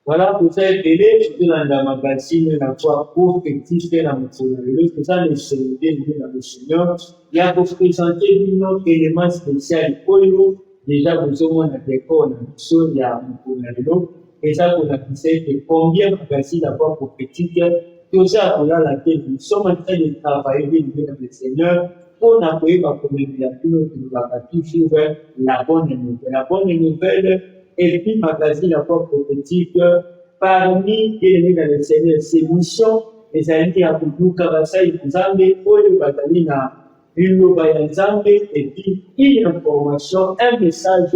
Voilà, pour faire aider dans la magazine, la foi prophétique, la méthodologie, tout ça, les célébrités, dans le Seigneur. Il y a pour présenter un élément spécial pour nous. Déjà, vous avez un décor, il y a un et ça, pour la que combien de magazines la foi prophétique, tout ça, pour laquelle nous sommes en train de travailler dans le Seigneur, pour n'appuyer ma communication, qui va toujours la bonne nouvelle. La bonne nouvelle, et puis magazine la foi prophétique, parmi les dans le Seigneur, ces missions, les amis à kuvuka basai nzambe, oyo bazali na liloba ya nzambe, et puis une information, un message,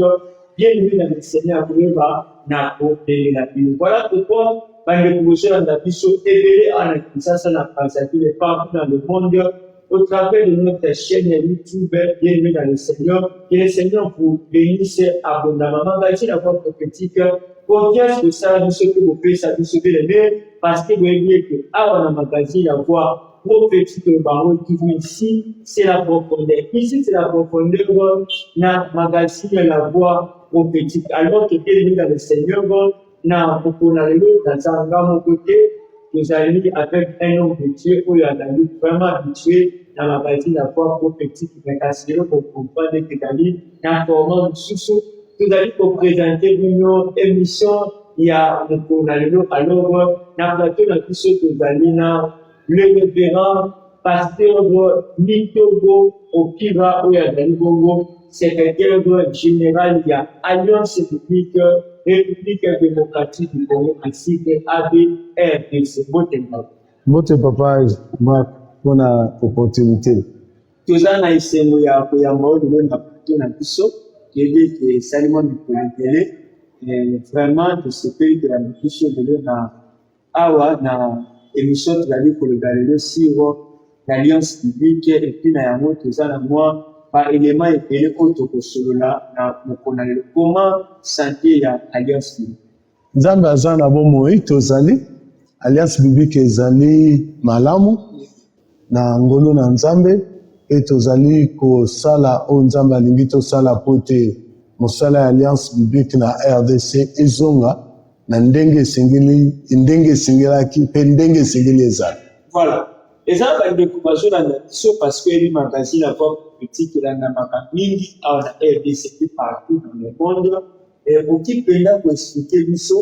bien aimé dans le Seigneur, koyeba na kopelela bino. Voilà pourquoi, bande kobosela na biso ebele ana kisasa na Brazzaville partout dans le monde, au travers de notre chaîne YouTube, bienvenue dans le Seigneur. Que le Seigneur vous bénisse abondamment. Magazine à votre prophétique, confiance que ça, nous ce que vous faites, ça nous sauver les mains, parce que vous voyez que, avant la magazine, la voix prophétique, le baron qui vous ici, c'est la profondeur. Ici, c'est la profondeur, la magazine, la voix prophétique. Alors que bienvenue dans le Seigneur, na dans un côté, nous allons avec un homme de Dieu où il y a vraiment habitué dans la partie de la foi prophétique mais assuré pour comprendre que Dali dans format sous nous allons pour présenter une émission il y a un journaliste alors dans plateau dans tout ce que Dali le révérend pasteur Nitogo Okira où il y a Dali Bongo secrétaire général il y a Alliance République démocratique du Congo ainsi que ADRDC. Votre papa, Marc, pour l'opportunité. Tous en aïsemo ya mort de la na biso qui est que Salomon du Politele vraiment de ce pays de la biso de na awa na émission de la vie pour le Galilée sur l'alliance publique et puis na yango tous en moi par élément et autre que cela na mokonale comment santé ya alliance publique. Nzambe aza na bomoi tozali alliance biblique ezali malamu na ngolo na nzambe e tozali kosala oyo nzambe alingi tosala po te mosala ya alliance biblique na RDC ezonga na ndenge esengelaki mpe ndenge esengeli ezala. Voilà. Eza bandeko bazolanda biso parce que eli magazine ya voix prophétique elandamaka mingi awa na RDC mpe partout dans le monde oki mpenza koexplike biso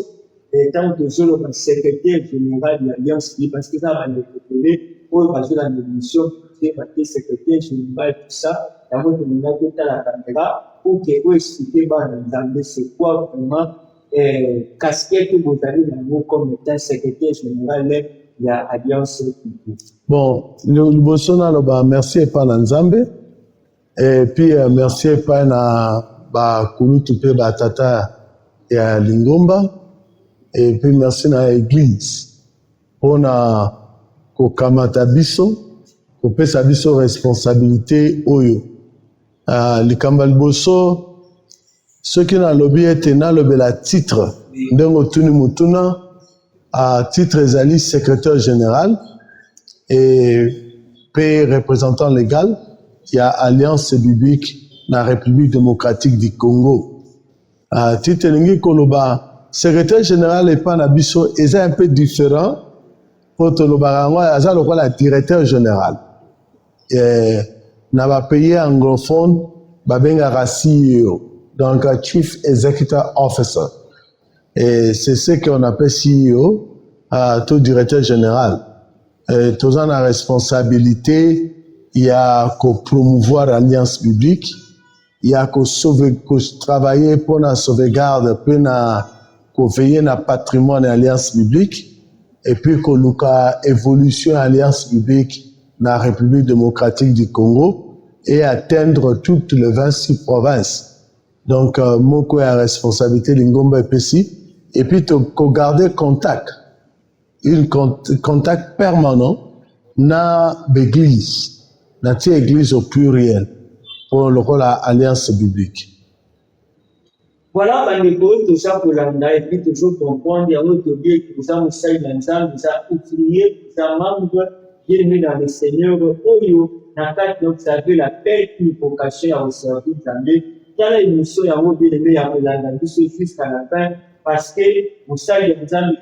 ntango tozoloba secrétaire général de l'alliance publique parce que eza bandeko ebele oyo bazolanda émission te bate secrétaire général tout ça yango tolinga totala caméra pour ke oexplike bana nzambe c'est quoi vraiment casquette bozali nango comme étant secrétaire général ya alliance publique. Bon, liboso naloba merci epai na nzambe et puis merci epai na bakulutu mpe batata ya lingomba et puis merci na église mpona kokamata biso kopesa biso responsabilité oyo likambo ya liboso soki nalobi ete nalobela titre ndenge otuni motuna titre ezali secrétaire général et puis représentant légal il y a Alliance biblique na République démocratique du Congo. Titre elingi koloba secrétaire général epa na biso eza un peu différent po tolobaka yango aza lokola directeur général. Na bapays anglophone babengaka CEO, donc Chief Executive Officer. Et c'est ce qu'on appelle CEO, tout directeur général. Tous en la responsabilité, il y a qu'à promouvoir l'alliance publique, il y a qu'à travailler pour la sauvegarde, pour veiller na patrimoine de l'alliance publique, et puis qu'à évolution de l'alliance publique dans la République démocratique du Congo et atteindre toutes les 26 provinces. Donc, moi, la responsabilité de l'Ingomba EPC, et puis qu'à garder contact. Contact permanent na l'église, na église au pluriel pour le rôle à l'alliance biblique. Voilà, tout ça pour l'anda et puis toujours comprendre, il y a autre bien que nous avons ça dans l'ensemble, nous avons oublié, nous avons membre, bienvenue dans le Seigneur, Oyo, dans quatre donc ça veut la paix qui vocation à servir d'Amé. Dans l'émission, il y a un bien aimé à l'anda jusqu'à la fin. parce que mosali ya nzambe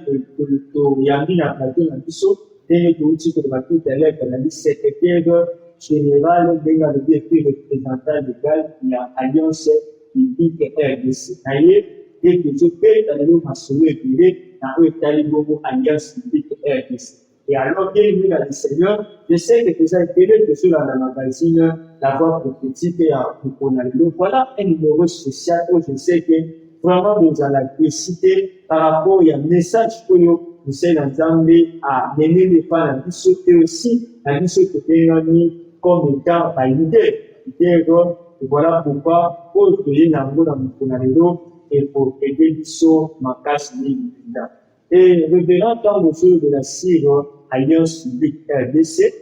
toyambi na plateau na biso ndenge touti koloba tout à l'heure ezali secrétaire général ndenge alobi epi représentant légal ya alliance biblique RDC na ye nde tozobeta lelo masolo ebele na oyo etali bongo alliance biblique RDC. Et alors, bien aimé dans le Seigneur, je sais que tu as été que sur la magazine, la voix prophétique et à Kukonalilo. Voilà un numéro social où je sais que vraiment vous allez citer par rapport à un message que nous sommes ensemble à mener les pas dans le et aussi dans le que tu as mis comme étant par l'idée. Et voilà pourquoi, pour que les gens dans Kukonalilo et pour aider les ma casse et révérend tant de la Syrie, alliance biblique RDC,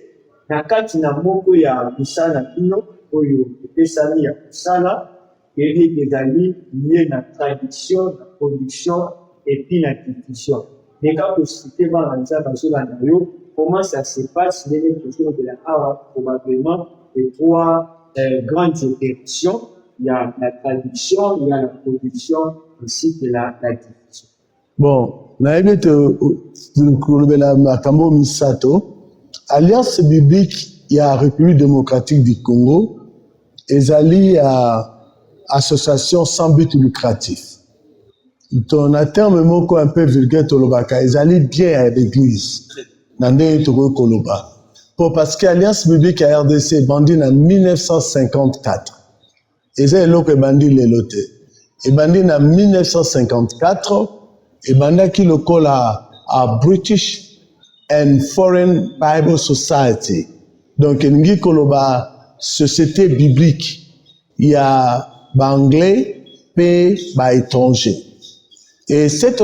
na kati na moko ya misala kino, oyo epesani ya misala, eri ezali lié na tradition, na production, et puis na diffusion. Mais quand vous citez dans la comment ça se passe, les toujours de la Hawa, probablement, les trois grandes opérations, il y a la traduction, il y a la production, ainsi que la diffusion. Bon, nayebi kolobela makambo misato, alliance biblique ya République démocratique du Congo ezali ya association sans but lucratif. Ton terme moko un peu vulgaire tolobaka ezali bien à l'église. Nande toko koloba. Parce que alliance biblique ya RDC bandi na 1954. Eza eloko ebandi lelo te. Ebandi na 1954. Et bandaki lokola a British and Foreign Bible Society. Donc, ngi koloba société biblique. Il y a anglais et étranger. Et cette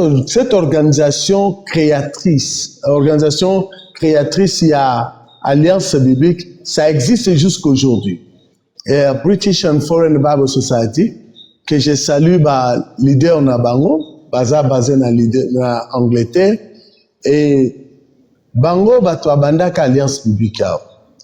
organisation créatrice, il y a Alliance biblique, ça existe jusqu'aujourd'hui. Et British and Foreign Bible Society, que je salue, leader Nabango, basé na Angleterre, et bango bato abandaka alliance biblique.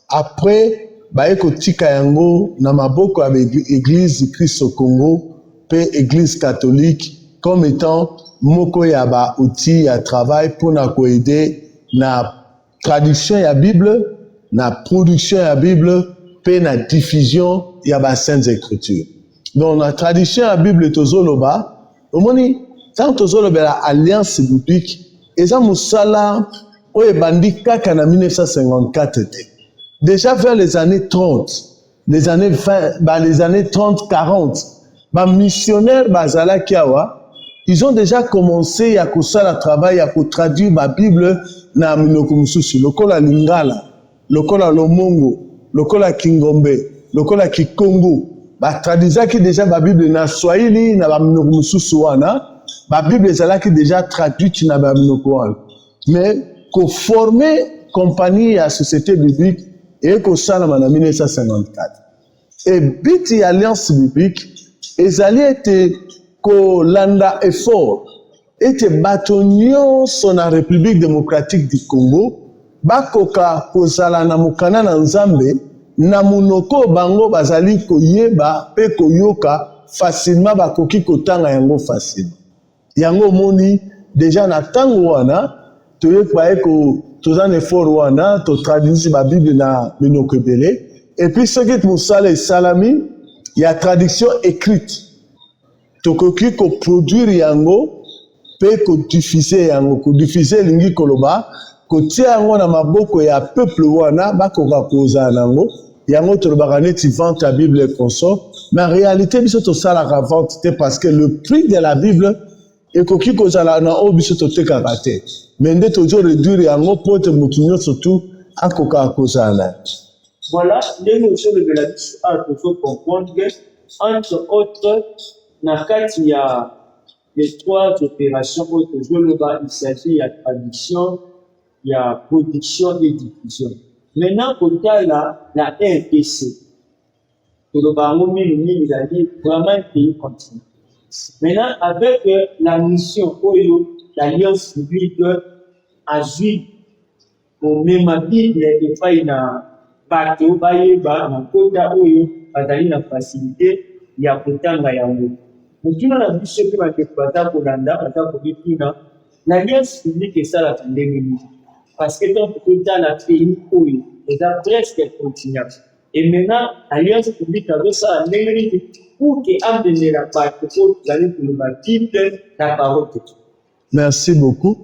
Après baeko tika yango na maboko ya église Christ au Congo pe église catholique comme étant moko ya ba outil ya travail pour na aider na traduction ya Bible, na production ya Bible pe na diffusion ya ba saintes écritures. Donc la traduction ya Bible tozoloba omoni tant tozolobela alliance biblique eza musala oyo ebandi kaka na 1954 te. Déjà vers les années 30, les années 20, les années 30, 40, missionnaires bazalaki awa, ils ont déjà commencé à kosala travail à traduire ma Bible na minoko mususu, lokola Lingala, lokola Lomongo, lokola Kingombe, lokola Kikongo, traduisaki déjà ma Bible na Swahili na minoko mususu wana. La Bible est déjà traduite dans la Bible. Mais qu'on formait compagnie à société biblique et qu'on s'en en 1954. Et biti alliance biblique, ils allaient être Kolanda effort, était bâtonnion sur la République démocratique du Congo, bakoka kozala na mukana na nzambe, na munoko bango bazali koyeba pe koyoka facilement bakoki kotanga yango facilement. Yango moni déjà na tango wana toyekwaye ko tozan effort wana to traduire la Bible na minoko ebele et puis ce qui musala et salami il y a traduction écrite tokoki ko produire yango pe ko diffuser yango ko diffuser lingi koloba ko tia yango na maboko ya peuple wana bakoka koza nango yango tolobaka neti vente la Bible et consort mais en réalité biso tosalaka vente te parce que le prix de la Bible et koki kozala na obiso totekaka te mais nde tozo réduire yango po te mutu nyonso tu akoka kozala. Voilà ndenge osolo de la biso a tozo comprendre que entre autres na kati ya les trois opérations oyo tozoloba il s'agit ya traduction ya production et diffusion. Maintenant kotala na RDC toloba yango mingi ezali vraiment un pays continent. Maintenant, avec la mission l'Alliance biblique a joué au même Bible et fait une bateau, na kota oyo, bazali na facilité ya kotanga yango. motuna na biso mpe bandeko baza kolanda baza kobituna l'alliance publique esalaka ndenge nini parce que donc totala pays oyo eza presque continent et maintenant alliance publique azosala ndenge nini pour ke amemela bato po tozali koloba bible na parole te. Merci beaucoup.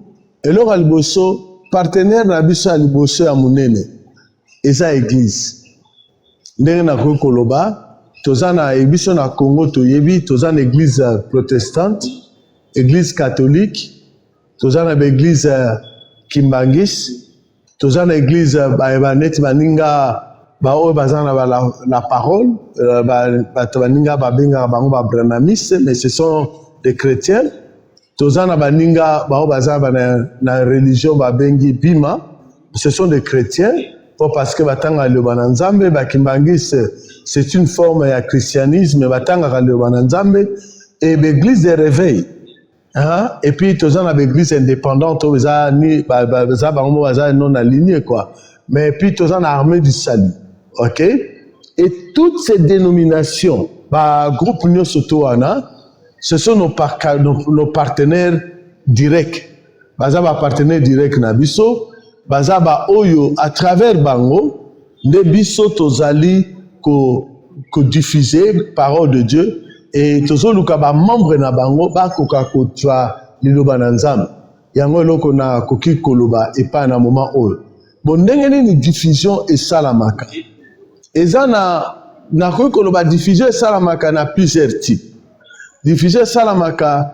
eloko ya liboso partenaire na biso ya liboso ya monene eza église ndenge nakoki koloba toza na biso na Congo toyebi toza na église protestante église catholique toza na baéglise kimbangis toza na église baneti baninga baoyo baza na la parole bato baninga babengaka bango babranamiste mais ce sont des chrétiens toza na baninga baoyo baza na religion babengi bima ce sont des chrétiens parce que batanga liloba na nzambe bakimbangis c'est une forme ya christianisme batangaka liloba na nzambe et l'église de réveil et puis toza na l'église indépendante baza bango baza non aligné quoi mais puis toza na armée du salut. OK, et toutes ces dénominations groupe nyonso to wana ce sont nos partenaires directs baza partenaires directs na biso baza oyo à travers bango nde biso tozali ko diffuser parole de Dieu et tozoluka membre na bango bakoka kotwa liloba na nzambe yango eloko na koki koloba epa na moment oyo bon ndenge nini diffusion esalamaka eza na koki koloba diffusion esalamaka na plusieurs types. Diffusion esalamaka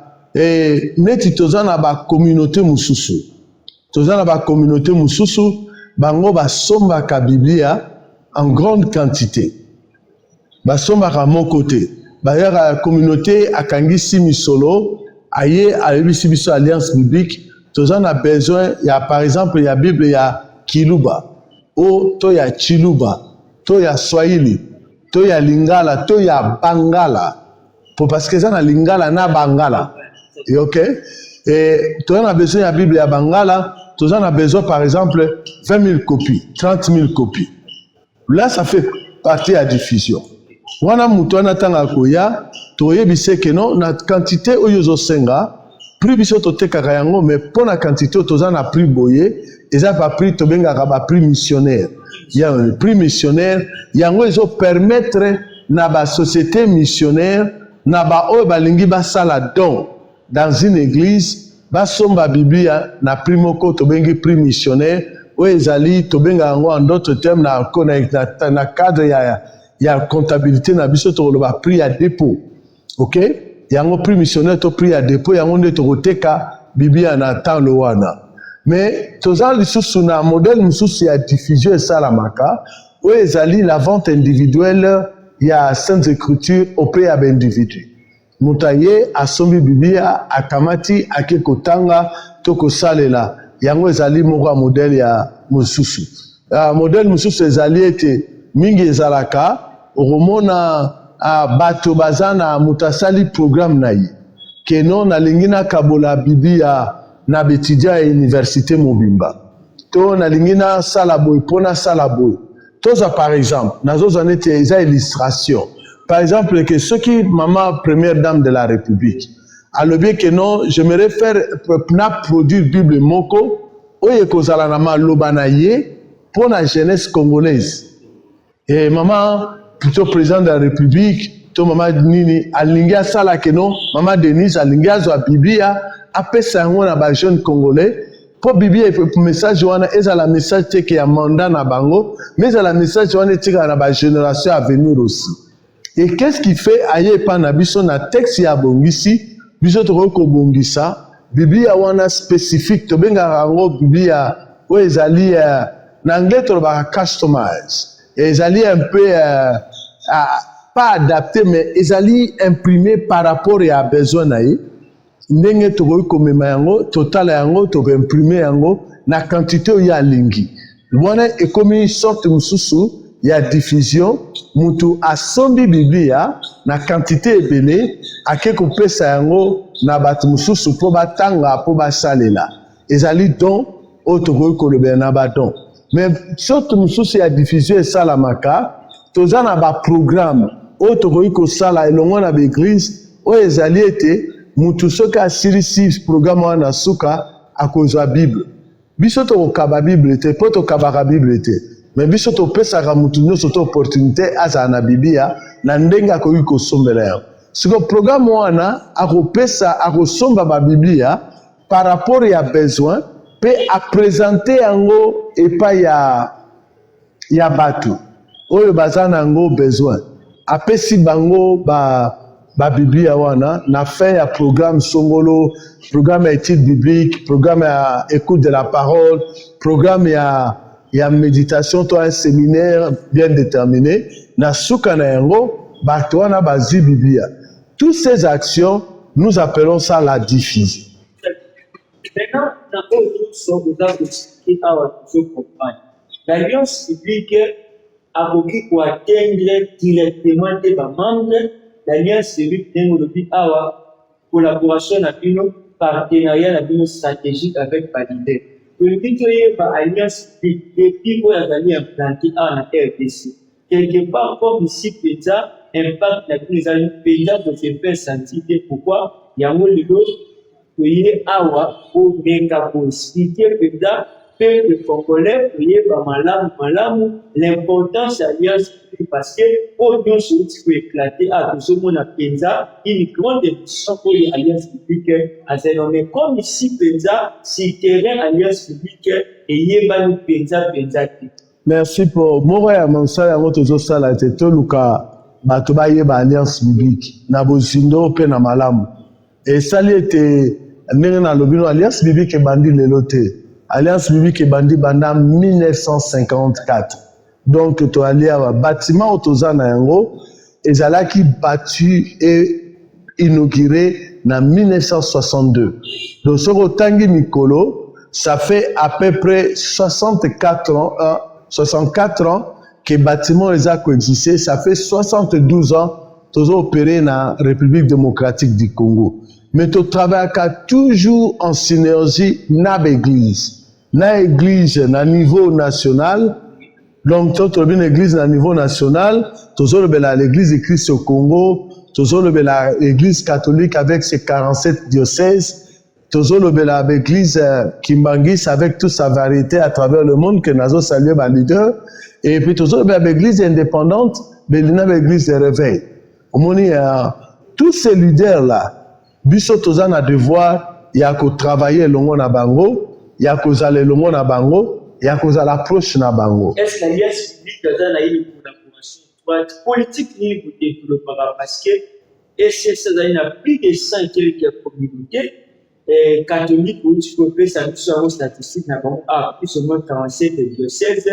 neti toza na communauté mosusu toza na communauté mosusu bango basombaka biblia en grande quantité basombaka moko te bayaka communauté akangisi misolo aye alebisi biso alliance biblique toza na besoin ya par exemple ya bible ya kiluba to ya chiluba to ya swahili to ya lingala to ya bangala parce que ça na lingala na bangala OK et toza na besoin ya bible ya bangala toza na besoin par exemple 20 000 copies 30 000 copies là ça fait partie à diffusion wana mutu wana tanga koya toyebise ke non na quantité oyo zosenga prix biso totekaka yango mais pour la quantité toza na prix boye eza pas prix tobengaka ba prix missionnaire ya prix missionnaire yango ezo permettre na ba société missionnaire na ba oyo balingi basala don dans une église basomba biblia na prix moko tobengi prix missionnaire oyo ezali tobenga yango en d'autres termes na cadre ya comptabilité na biso toloba prix à dépôt. OK, yango prix missionnaire to prix à dépôt yango nde tokoteka biblia na talo wana mais toza lisusu na modèle mosusu ya diffusion esalamaka oyo ezali la vente individuelle ya saintes écritures auprès ya baindividu moto aye asombi biblia akamati ake kotanga to kosalela yango ezali moko ya modèle ya mosusu modèle mosusu ezali ete mingi ezalaka okomona bato baza na moto asali programme na ye keno nalingi nakabola biblia na betudia ya université mobimba to nalingi nasala boye mpo nasala boye toza par exemple nazozwa neti eza illustration par exemple que soki maman première dame de la république alobi ke non j'aimerais faire na produire bible moko oyo ekozala na maloba na ye mpo na jeunesse congolaise et maman plutôt président de la république to maman nini alingi asala ke non maman Denise alingi azwa biblia apesa yango na ba jeune congolais po biblia message wana ezala message teke ya mandat na bango mais ezala message wana etika na ba génération à venir aussi. Et qu'est-ce qui fait aye pa na biso na texte ya bongisi biso to ko bongisa biblia wana spécifique to benga yango biblia o ezali na anglais to ba customize ezali un peu pas adapté mais ezali imprimé par rapport à besoin na ye ndenge tokoki komema yango totala yango tokoimprime yango na quantité oyo alingi wana ekomi sorte mosusu ya diffusion mutu asombi biblia na quantité ebele ake kopesa yango na bato mosusu mpo batanga mpo basalela ezali don oyo tokoki kolobela na badon mais sorte mosusu ya diffusion esalamaka toza na baprogramme oyo tokoki kosala elongo na baeglise oyo ezali ete mutu soki asilisi programme wana suka akozwa bible biso tokokaba bible te mpo tokabaka bible te me biso topesaka mutu nyonso to opportunité azala na biblia na ndenge akoki kosombela yango siko programme wana akosomba babiblia par rapport ya besoin mpe apresente yango epai ya bato oyo baza na yango besoin apesi bango babiblia wana na fin ya programme songolo programme ya étude biblique programme ya écoute de la parole programme ya méditation to un séminaire bien déterminé na suka na yango bato wana bazwi biblia. Toutes ces actions nous appelons ça la diffusion. Maintenant, dans autre chose, vous avez expliqué à votre compagne. L'alliance publique a voulu atteindre directement des membres. L'alliance publique a une collaboration avec nous, partenariat avec nous stratégique avec Validé. Pour le but de l'alliance publique, depuis que vous avez implanté en RDC, quelque part comme ici, déjà, impact la crise déjà pour se faire sentir pourquoi il y a un lieu qui awa pour menga pour expliquer déjà peuple congolais qui est pas malamu l'importance de l'alliance parce que pour nous ce qui éclater à tout ce monde a pensa une grande mission pour l'alliance publique à ce nommé comme ici pensa si terrain alliance publique et yeba nous pensa. Merci pour Moria Monsala votre sala te luka bato bayeba alliance biblique na bozindo pe na malamu esali ete ndenge na lobino alliance biblique ebandi lelo te alliance biblique ebandi banda 1954 donc to alia bâtiment otoza na yango ezalaki bâti et inauguré na 1962 donc soki otangi mikolo ça fait à peu près 64 ans que le bâtiment les a coexisté, ça fait 72 ans que nous opéré dans la République démocratique du Congo. Mais tu travailles toujours en synergie avec l'église. Dans l'église, à niveau national, donc tu as une église à niveau national, tu as l'église de Christ au Congo, tu as l'église catholique avec ses 47 diocèses, tu as l'église Kimbangis avec toute sa variété à travers le monde que nous avons salué les leaders. Et puis, toujours, l'église indépendante, l'église de réveil. Tous ces leaders-là, biso tozan a devoir, il y a qu'à travailler le monde à Bango, il y a qu'à aller le monde à Bango, il y a qu'à l'approche à Bango. Est-ce que l'alliance publique a une collaboration politique libre de développer parce que ça a plus de 100 quelques communautés catholiques où tu peux faire ça statistique plus ou moins 47 diocèses.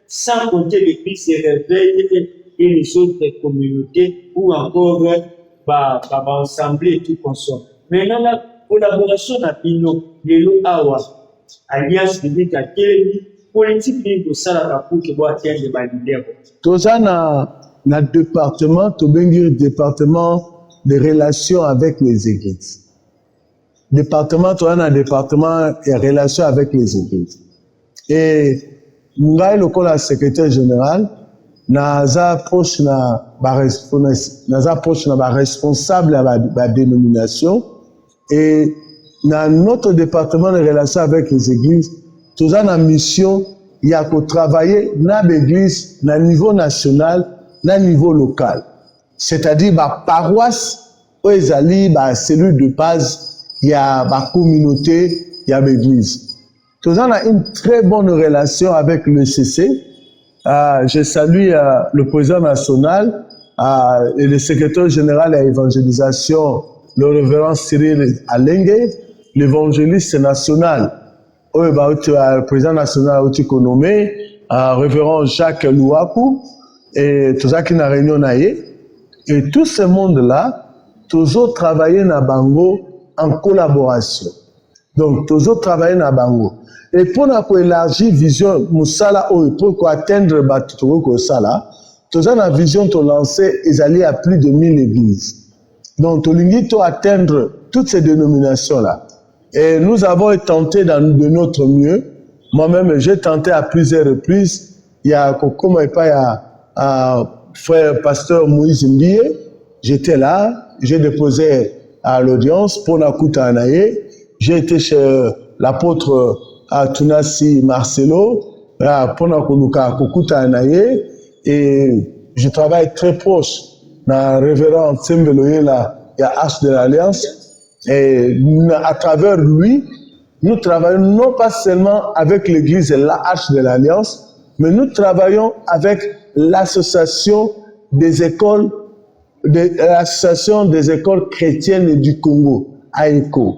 Sans compter l'église se réveille et les autres communautés ou encore ensemble et tout consomme. Maintenant, la collaboration avec nous, les Awa, Alliance publique à quelle politique libre ça pour que vous atteindre les leaders. Tout ça, dans le département, tu veux dire département de relations avec les églises. Département, tu as un département de relations avec les églises. Et ngai lokola secrétaire général naza approche na ba responsable à la dénomination et dans notre département de relations avec les églises tout ça na mission il y a que travailler na l'église na niveau national na niveau local c'est-à-dire ba paroisse ou ezali ba cellule de base il y a ba communauté il y a l'église. Nous avons une très bonne relation avec le CC. Je salue le président national et le secrétaire général à l'évangélisation, le révérend Cyril Alenge, l'évangéliste national, le président national nommé, révérend Jacques Louakou, et tout ça qui n'a réunion naïe. Et tout ce monde-là, toujours travaillé na Bango en collaboration. Donc, toujours travaillé na Bango. Et pour élargir la vision, pour atteindre la vision de lancer, ils allaient à plus de 1000 églises. Donc, tu as atteindre toutes ces dénominations-là. Et nous avons tenté de notre mieux. Moi-même, j'ai tenté à plusieurs reprises. Il y a, comme il y a frère pasteur Moïse Mbie, j'étais là, j'ai déposé à l'audience pour Nakuta Anaye. J'ai été chez l'apôtre Tunasi Marcelo pour Nakuta Anaye et je travaille très proche dans le révérend Tsembele là, il y a H de l'Alliance et à travers lui, nous travaillons non pas seulement avec l'église et la H de l'Alliance, mais nous travaillons avec l'association des écoles chrétiennes du Congo, AECO.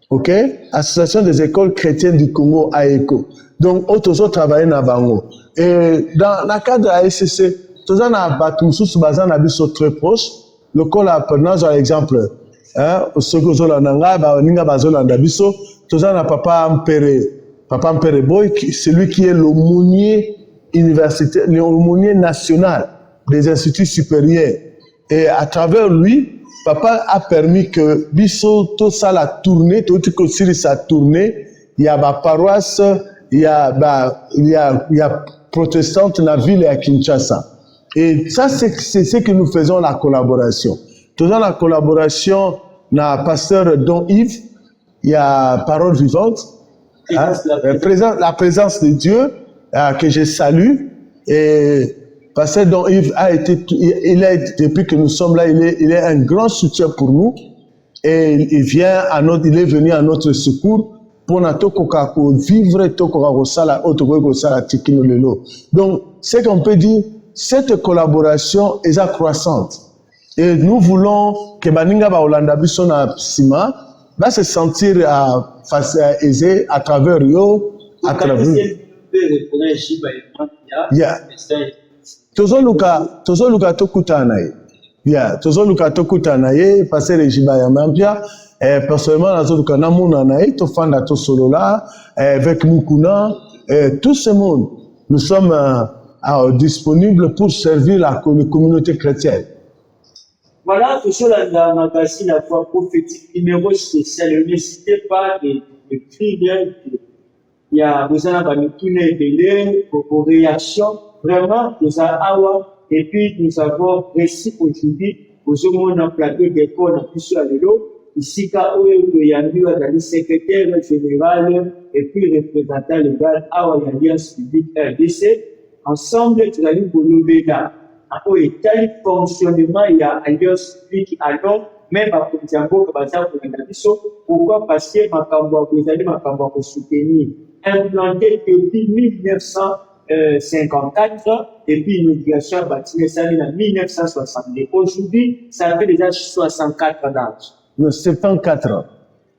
OK? Association des écoles chrétiennes du Congo, AECO. Donc, autres travaillent dans Bango. Et dans le cadre de la SCC, tous en a battu sous bazan abisso très proche. Le col a prenant par exemple, hein, ce que zolananga, ninga bazolanda bisso, tous en a Papa Mpere Boy, celui qui est l'aumônier universitaire, l'aumônier national des instituts supérieurs. Et à travers lui, Papa a permis que bisso tout ça la tournée, tout que sur sa tournée, il y a ma paroisse, il y a protestante dans la ville et à Kinshasa. Et ça, c'est ce que nous faisons la collaboration. Toujours la collaboration, dans pasteur Don Yves, il y a Parole Vivante, hein, la présence de Dieu, que je salue. Et pasteur Don Yves a été, depuis que nous sommes là, il est un grand soutien pour nous. Et il est venu à notre secours pour nous vivre donc, ce qu'on peut dire, cette collaboration est croissante. Et nous voulons que Baninga Baolanda Bissona Sima va se sentir aisé à travers eux, à travers. Yeah. Tozo Luka Tokutanaye. Yeah. Tozo Luka Tokutanaye, passer les Jibaya Mampia. Personnellement, dans le cas Namunaye, Tofanda Tosolola, avec Mukuna, tout ce monde, nous sommes disponibles pour servir la communauté chrétienne. Voilà, tout cela dans ma magazine la foi prophétique numéro spécial. N'hésitez pas de prier. Il y a besoin de nous tourner vos réactions. Vraiment, nous avons et puis nous avons réussi aujourd'hui aux hommes en plateau d'école en plus à l'élo. Ici, il y a le secrétaire général et puis représentant légal à l'Alliance publique RDC. Ensemble, nous allons vous lever là. Après, tel fonctionnement, il y a Alliance publique alors, même à Pontiambo, pourquoi? Parce que vous allez me soutenir. Implanté depuis 1954 et puis l'immigration bâtie ça en 1962. Aujourd'hui, ça fait déjà 64 ans d'âge. 74 ans.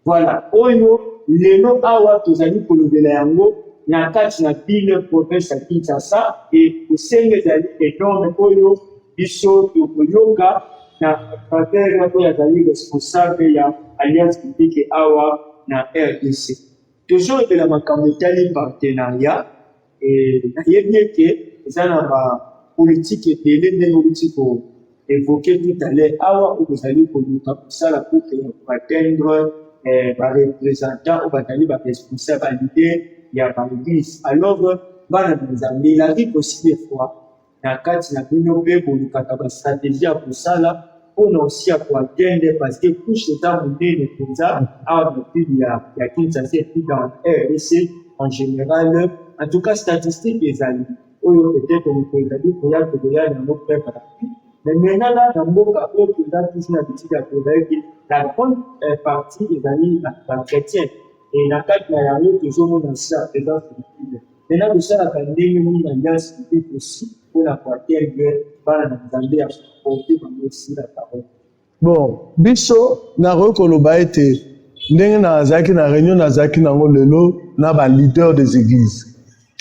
Voilà. Oyo, les noms awa, tous amis pour le Yango, il y a 4 villes, province à Kinshasa, et au sein des amis, et donc, Oyo, Bisso, Yoga, na frère, il y a des responsables, il y a Alliance publique et awa, na RDC. Toujours de la Makamotali partenariat, et il y a bien que, ça n'a pas politique et les politiques évoqué tout à l'heure, awa où vous allez pour ça la pour atteindre les représentants ou les responsabilités, il y a pas l'église. Alors, il arrive aussi des fois, dans le cadre de la communauté, pour nous faire stratégie pour ça là, pour nous aussi atteindre parce que tout ce temps où il y a Kinshasa et puis dans RDC en général, en tout cas statistique des amis, où peut-être on peut dire qu'il y a un autre peuple. Mais maintenant, là, dans mon cas, on peut toujours l'habitude à trouver que la grande partie des amis chrétiens et la carte de la rue, toujours dans ça, présence de l'Église. Maintenant, nous sommes à une alliance publique aussi pour la quartier de Bananzambé à porter aussi la parole. Bon, biso, na rekoloba ete, ndenge na zaki na réunion na zaki na ngolelo, na ba leader des églises.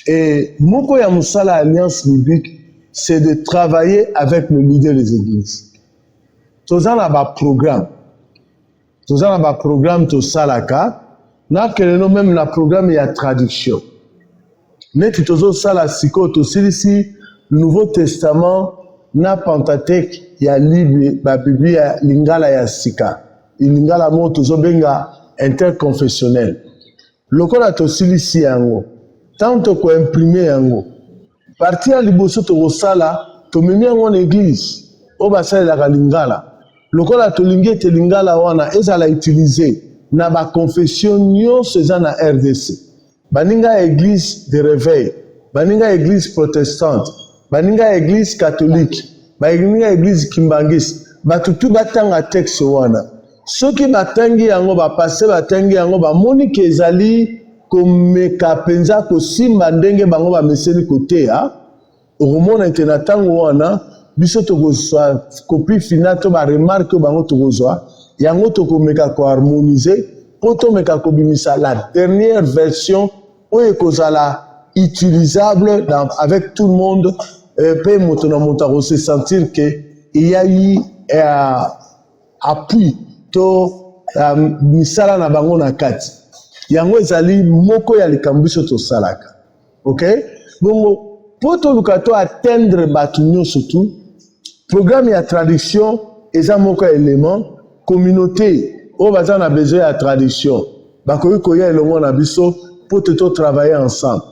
Et moko ya musala alliance biblique, c'est de travailler avec le leader des églises. Tout ça, on a un programme. Tout ça, on a un programme, tout ça, là, n'a que le nom même, le programme, il y a traduction. Net, tout ça, là, ici, le Nouveau Testament, n'a Pentateuque, il y a Bible, la Bible, il y a Lingala, il y a Sika. Lingala, mon, tout ça, benga, interconfessionnel. Le col a aussi ici, tant qu'on imprimer, parti à liboso to sala to memi en église o basalelaka lingala lokola tolingi ete lingala wana ezala utilize na baconfession nyonso eza na RDC, baninga église de réveil, baninga église protestante, baninga église catholique, baninga église kimbangisi, bato tu batanga texte wana soki batangi yango bapase batangi yango bamoni ke ezali komeka penza kosimba ndenge bango bameseli koteya, okomona ete na ntango wana biso tokozwa copie finale to baremarke oyo bango tokozwa yango tokomeka koharmonize mpo tomeka kobimisa la dernière version oyo ekozala utilisable avec tout le monde, mpe moto na moto akose sentir ke eyayi appui to misala na bango na kati yango ezali moko ya likambo biso tosalaka. Ok, bongo mpo toluka to atteindre bato nyonso tu, programme ya tradition eza moko ya élément, communauté oyo baza na besoin ya tradition bakoki koya elongo na biso mpo te totravaille ensemble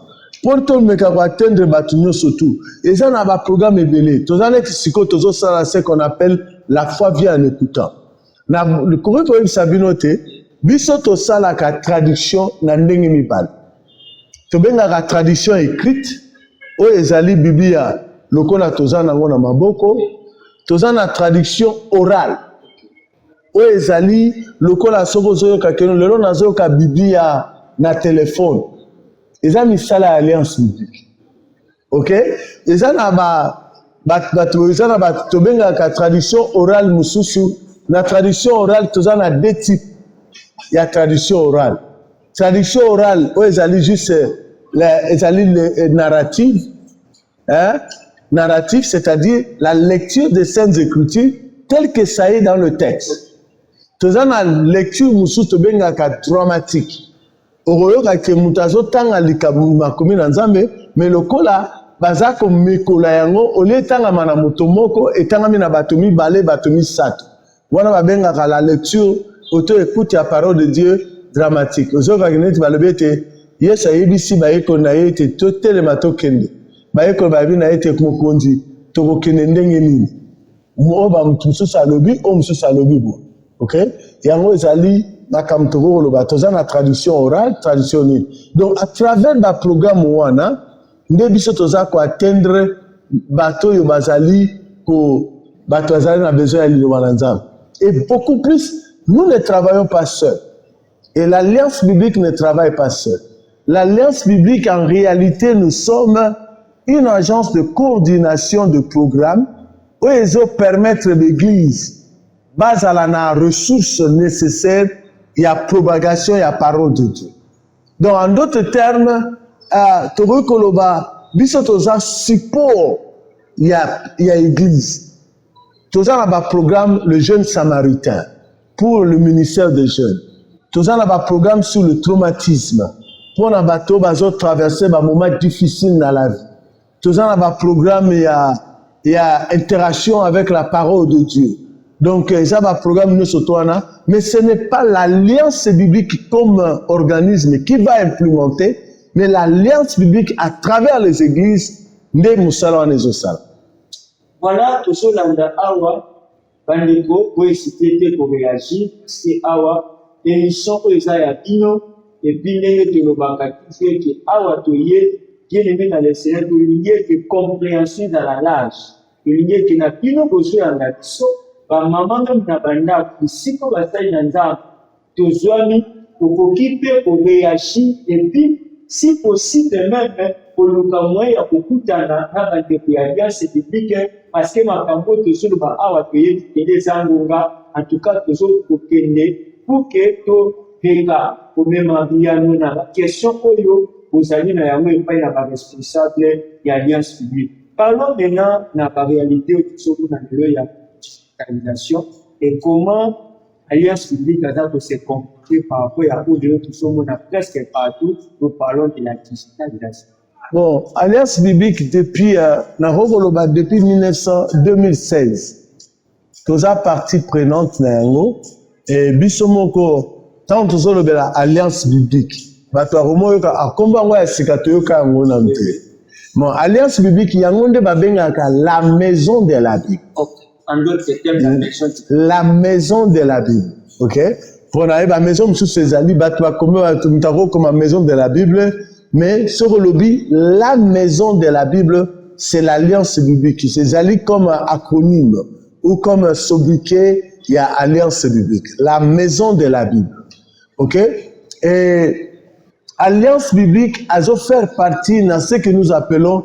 mpo tomeka koatteindre bato nyonso tu. Eza na baprogramme ebele, toza neti sikoyo tozosala ce qu'on appelle la foi vient en écoutant. Na koki koyebisa bino te biso tosalaka traduction na ndenge mibale. Tobengaka tradition écrite oyo ezali biblia lokola toza nango na maboko, toza na traduction orale oyo ezali lokola soko ozoyoka keno lelo nazoyoka biblia na telefone, eza misala ya alliance biblique. Ok, eza na bato tobengaka traduction orale mosusu. Na tradition orale toza na deux types ya tradition orale. Tradition orale oyo ezali juste ezali narrative, hein? Narrative, c'est-à-dire la lecture des saintes écritures tel que ça est dans le texte. Toza na lecture mosusu tobengaka dramatique. Okoyoka ke moto azotanga likambo makomi na Nzambe, mais lokola baza komekola yango olie etangama na moto moko etangami na bato mibale bato misato. Wana babengaka la lecture auto-écoute ya parole de Dieu dramatique. Ozoyoka neti balobi ete Yesu ayebisi bayekoli na ye ete totelema tokende. Bayekoli bayebi na ye ete mokonzi tokokende ndenge nini. Oyo bamoto mosusu alobi oyo mosusu alobi bo. Ok, yango ezali makambo tokokoloba toza na traduction orale, traduction nini. Donc à travers ba programme wana nde biso toza koatteindre bato oyo bazali bato bazali na besoin ya liloba na Nzambe. Et beaucoup plus, nous ne travaillons pas seuls. Et l'Alliance biblique ne travaille pas seule. L'Alliance biblique, en réalité, nous sommes une agence de coordination de programmes où ils permettent l'Église, base à la ressources nécessaires, il y a propagation, il y a parole de Dieu. Donc, en d'autres termes, Togo Koloba, bisotoza support, il y a Église. Tous en a programme le jeune samaritain pour le ministère des jeunes. Tous en a programme sur le traumatisme pour un bateau bazo traverser un moment difficile dans la vie. Tous en a programme il y a interaction avec la parole de Dieu. Donc ça va programme nous sotoana, mais ce n'est pas l'alliance biblique comme organisme qui va implémenter, mais l'alliance biblique à travers les églises de Moussala en Ezosala. Voilà, tout ce landa awa, bandeko, pour essayer de réagir, c'est awa, émission pour les ayabino, et puis les télobakati, qui awa toye, qui est mis dans les Seigneur, pour lier de compréhension dans la lâche, pour lier de la pino, pour ceux en action, par maman même na banda, pour si qu'on va faire dans ça, tout zoami, pour occuper, pour réagir, et puis, si possible même, pour le camoin, il y a beaucoup d'années, c'est biblique, parce que ma campagne, toujours, le awa payer, des angonga, en tout cas, toujours, pour que tout, Péga, pour même envier nous dans la question, vous allez dans la rue, pas la responsable de l'alliance publique. Parlons maintenant de la réalité, toujours dans le digitalisation, et comment l'alliance publique a se comporter par rapport à tout ce monde presque partout, nous parlons de la digitalisation. Bon, Alliance biblique depuis 2016, tous a partie prenante nango et bisomoko tant tous le la Alliance biblique. Bato romo yoka akomba ngwa sikato yoka ngona mte. Bon, Alliance biblique yangonde babengaka la maison de la Bible. En d'autres termes, la maison de la Bible. Ok? Pour la maison, monsieur Césali, comme la maison de la Bible, mais sur le lobby, la maison de la Bible, c'est l'alliance biblique. Césali comme un acronyme ou comme un sobriquet, il y a alliance biblique. La maison de la Bible. Ok? Et alliance biblique a fait partie de ce que nous appelons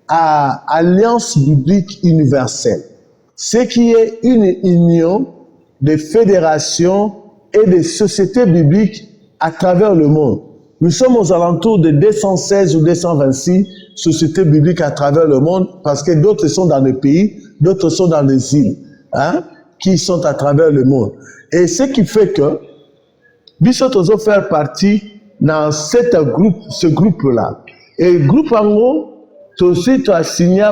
alliance biblique universelle. Ce qui est une union de fédérations et de sociétés bibliques à travers le monde. Nous sommes aux alentours de 216 ou 226 sociétés bibliques à travers le monde parce que d'autres sont dans les pays, d'autres sont dans les îles, qui sont à travers le monde. Et ce qui fait que Bissot oso faire partie dans ce groupe-là. Et le groupe en gros, aussi tu as signé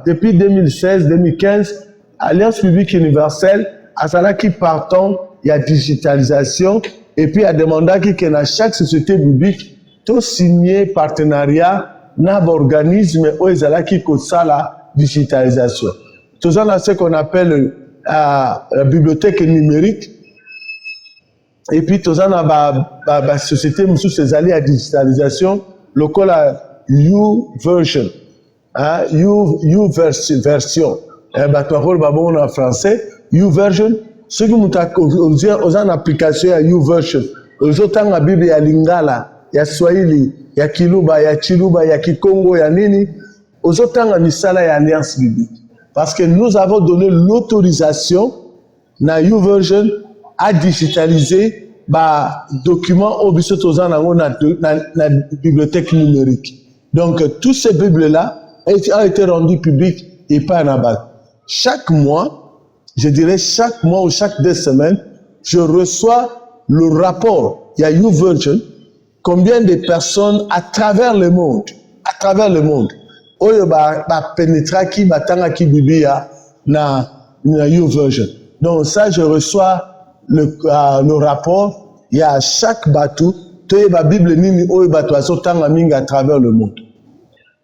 depuis 2016-2015 Alliance Biblique Universelle, à cela qui partant, il y a digitalisation, et puis il y a demandé que dans chaque société biblique, tout signé partenariat dans l'organisme où il y a qui cause ça la digitalisation. Tout ça, c'est ce qu'on appelle la bibliothèque numérique. Et puis, tout ça, la société, monsieur Césali, à digitalisation, le col à YouVersion. YouVersion. En français, YouVersion. Ce que nous avons en application à YouVersion. Nous avons la Bible, il y a Lingala, il y a Swahili, il y a Kiluba, il y a Chiluba, il y a Kikongo, il y a Nini. Nous avons la Misala et Alliance Biblique. Parce que nous avons donné l'autorisation dans YouVersion à digitaliser les documents au dans la bibliothèque numérique. Donc, tous ces Bibles-là ont été rendus publics et pas en abat. Chaque mois, je dirais chaque mois ou chaque 2 semaines, je reçois le rapport. Il y a YouVersion, combien de personnes à travers le monde, pénétra qui batanga qui bibia na YouVersion. Donc ça, je reçois le rapport. Il y a chaque bateau, tu as la Bible nini oyo bateau azotanga mingi à travers le monde.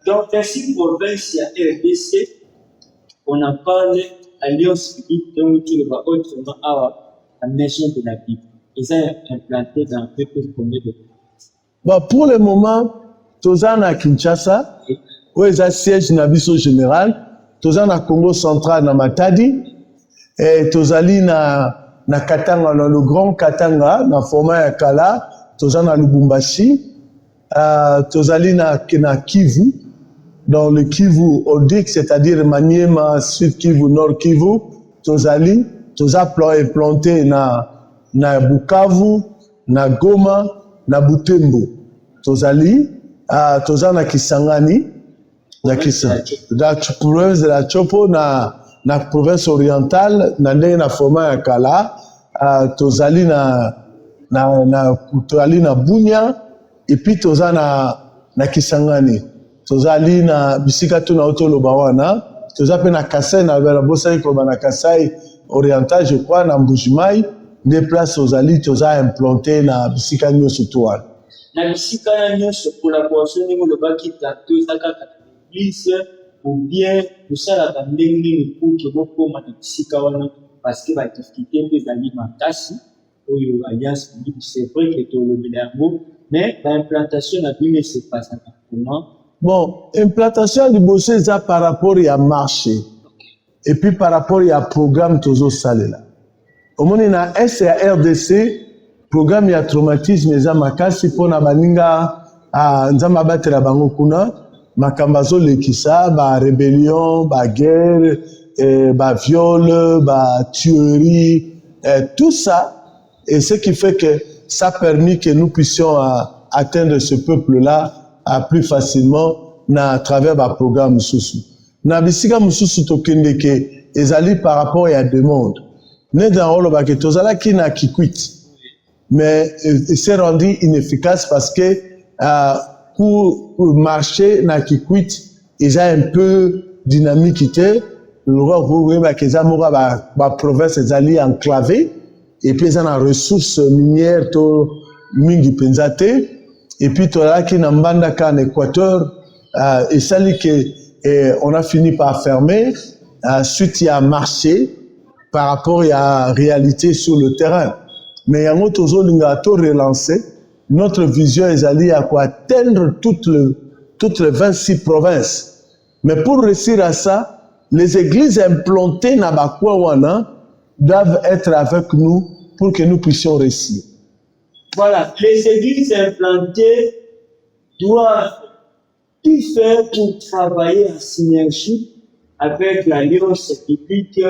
Donc ainsi province à RDC, on en parle alliance biblique donc tu le vois autrement à la maison de la Bible. Ils sont implantés dans peu combien de Bon, pour le moment, tous à Kinshasa, où est le siège de la général, tous à Congo central na Matadi, et tous na Katanga, dans le grand Katanga, na format ya Kala, tous à Lubumbashi, tous à na Kivu, dans le Kivu Odik, c'est-à-dire Maniema, Sud Kivu, Nord Kivu, tous à planté na Bukavu, na Goma, na Butembo. Tous à na Kisangani, na province de la Chopo, na province orientale, na format ya Kala, tozali na Bunya, et puis toza na Kisangani, tozali na bisika tu na Oto Lobawana, toza pe na Kasai na Bosai koba na Kasai oriental, je crois, na Mbujimai, des places tozali toza implanté na bisika nyonso towana. Na bisika nyonso collaboration ni le baki tato zakaka l'église ou bien tout ça la ndenge pour que beaucoup ma bisika wana parce que ba difficulté des alimentation ou alliance biblique c'est vrai que tout le bilango mais l'implantation na Bible c'est pas ça comment. Bon, implantation du bossé ça par rapport à marché et puis par rapport à programme tozo salela. Au moins na SRDC programme ya traumatisme eza makasi pona baninga nzamba batela bango kuna makambazo lekisa ba rébellion ba guerre ba viol ba tuerie tout ça et ce qui fait que ça a permis que nous puissions atteindre ce peuple là plus facilement à travers ba programme mususu na bisika mususu tokende ke ezali par rapport à demande ne dans rolo ba ke tozala kina kikwit. Mais il s'est rendu inefficace parce que pour marcher na Kikwit, ils ont un peu dynamique. Le roi voulait que les amours ba province est enclavée et puis ils ont des ressources minières to mingi penzate et puis to là qui n'ambanda qu'en Équateur et ça dit que on a fini par fermer suite à marché par rapport à la réalité sur le terrain. Mais il y a un autre relancer. Notre vision est allée à quoi atteindre toutes les 26 provinces. Mais pour réussir à ça, les églises implantées dans Bakwawana doivent être avec nous pour que nous puissions réussir. Voilà, les églises implantées doivent tout faire pour travailler en synergie avec l'alliance biblique